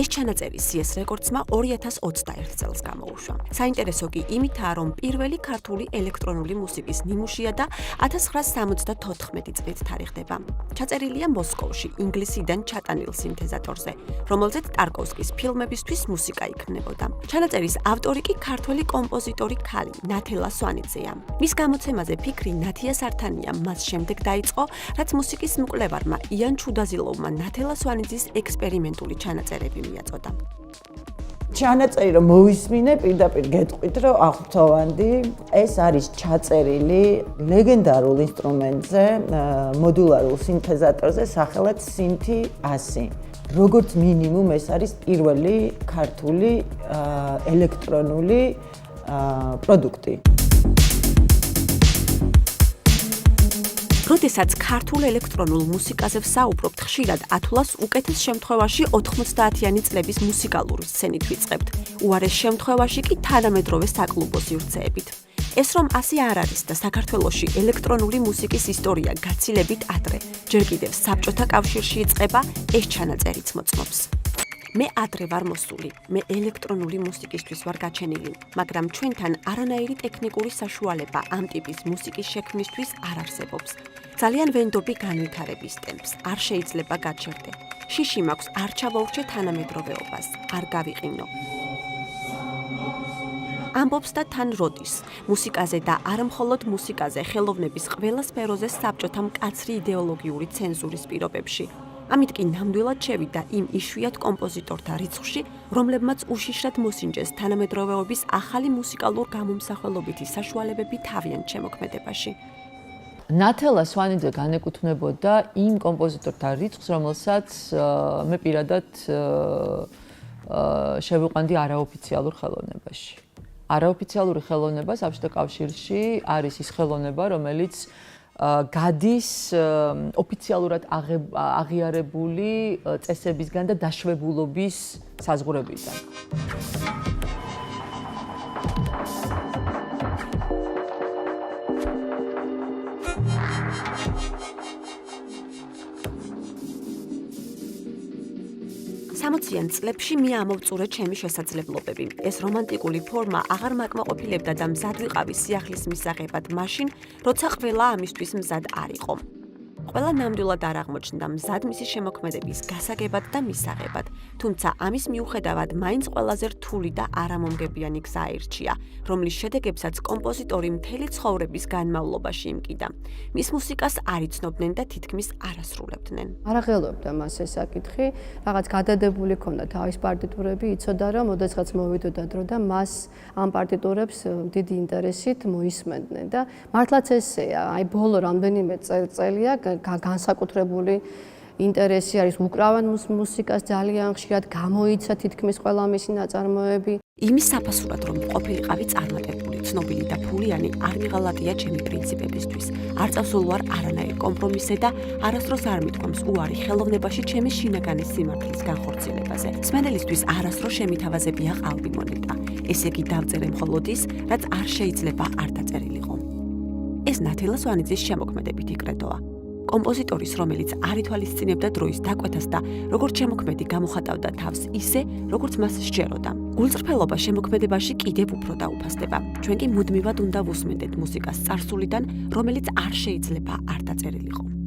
ეს ჩანაწერი CS Records-მა 2021 წელს გამოუშვა. საინტერესო კი იმითაა, რომ პირველი ქართული ელექტრონული მუსიკის ნიმუშია და 1974 წლით თარიღდება. ჩაწერილია მოსკოვში, ინგლისიდან ჩატანილ სინთეზატორზე, რომელზეც ტარკოვსკის ფილმებისთვის მუსიკა იქმნებოდა. ჩანაწერის ავტორი კი ქართველი კომპოზიტორი ქალი ნათელა სვანიძეა. მის გამოცემაზე ფიქრი ნათია სართანია მას შემდეგ დაიწყო, რაც მუსიკის მკვლევარმა იან ჩუდაზილოვმა ნათელა სვანიძის ექსპერიმენტული ჩანაწერები მიაწოდა. ჩანაწერი რომ მოვისმინე, პირდაპირ გეტყვით, რომ აღფრთოვანდი, ეს არის ჩაწერილი ლეგენდარულ ინსტრუმენტზე, მოდულარულ სინთეზატორზე, სახელად Synthi 100. როგორც მინიმუმ ეს არის პირველი ქართული ელექტრონული პროდუქტი. როდესაც ქართულ ელექტრონულ მუსიკაზე ვსაუბრობთ, ხშირად ათვლას უკეთეს შემთხვევაში 90-იანი წლების მუსიკალური სცენით ვიწყებთ. უარეს შემთხვევაში კი თანამედროვე საკლუბო სივრცეებით. ეს რომ ასე არ არის და საქართველოში ელექტრონული მუსიკის ისტორია გაცილებით ადრე, ჯერ კიდევ საბჭოთა კავშირში იწყება, ეს ჩანაწერიც მოწმობს. მე ადრე ვარ მოსული, მე ელექტრონული მუსიკისთვის ვარ გაჩენილი, მაგრამ ჩვენთან არანაირი ტექნიკური საშუალება ამ ტიპის მუსიკის შექმნისთვის არ არსებობს. ძალიან ვენდობი განვითარების ტემპს, არ შეიძლება გაჩერდე. შიში მაქვს არ ჩავაურჩე თანამედროვეობას, არ გავიყინო. ამბობს და თან როდის. მუსიკაზე და არ მხოლოდ მუსიკაზე, ხელოვნების ყველა სფეროზე საბჭოთა მკაცრი იდეოლოგიური ცენზურის პირობებში. ამით კი ნამდვილად შევიდა იმ იშვიათ კომპოზიტორთა რიცხვში, რომლებმაც უშიშრად მოსინჯეს თანამედროვეობის ახალი მუსიკალურ გამომსახველობითი საშუალებები თავიანთ შემოქმედებაში. ნათელა სვანიძე განეკუთვნებოდა იმ კომპოზიტორთა რიცხვს, რომელსაც მე პირადად შევიყვანდი არაოფიციალურ ხელოვნებაში. არაოფიციალური ხელოვნება საბჭოთა კავშირში არის ის ხელოვნება, რომელიც გადის ოფიციალურად აღიარებული წესებისგან და დაშვებულობის საზღვრებიდან. სამოციან წლებში მე ამოვწურე ჩემი შესაძლებლობები. ეს რომანტიკული ფორმა აღარ მაკმაყოფილებდა და მზად ვიყავი სიახლის მისაღებად მაშინ, როცა ყველა ამისთვის მზად არ იყო. ყველა ნამდვილად არ აღმოჩნდა მზად მისი შემოქმედების გასაგებად და მისაღებად, თუმცა ამის მიუხედავად მაინც ყველაზე რთული და არამომგებიანი გზა აირჩია, რომლის შედეგებსაც კომპოზიტორი მთელი ცხოვრების განმავლობაში იმკიდა. მის მუსიკას არ იცნობდნენ და თითქმის არ ასრულებდნენ. არ აღელვებდა მას ეს საკითხი, რაღაც გადადებული ჰქონდა თავის პარტიტურები, იცოდა რომ ოდესღაც მოვიდოდა დრო და მას ამ პარტიტურებს დიდი ინტერესით მოისმენდნენ და მართლაც ესეა, აი ბოლო რამდენიმე წელია განსაკუთრებული ინტერესი არის უკრავენ მუსიკას ძალიან ხშირად გამოიცა თითქმის ყველა მისი ნაწარმოები. იმის საფასურად რომ ყოფილიყავი წარმატებული, ცნობილი და ფულიანი არ მიღალატია ჩემი პრინციპებისთვის. არ წავსულ ვარ არანაირ კომპრომისზე და არასდროს არ მithქვამს უარი ხელოვნებაში ჩემი შინაგანი სიმართლის განხორციელებაზე. მსმენელისთვის არასდროს შემითავაზებია ყალბი მონეტა. ესე იგი დავწერე მხოლოდ ის, რაც არ შეიძლება არ დაწერილიყო. ეს ნათელა სვანიძის შემოქმედებითი კრედოა. კომპოზიტორის, რომელიც არ ითვალისწინებდა დროის დაკვეთას და როგორც შემოქმედი გამოხატავდა თავს ისე, როგორც მას სჯეროდა. გულწრფელობა შემოქმედებაში კიდევ უფრო დაუფასდება. ჩვენ კი მუდმივად უნდა ვუსმენდეთ მუსიკას წარსულიდან, რომელიც არ შეიძლება არ დაწერილიყო.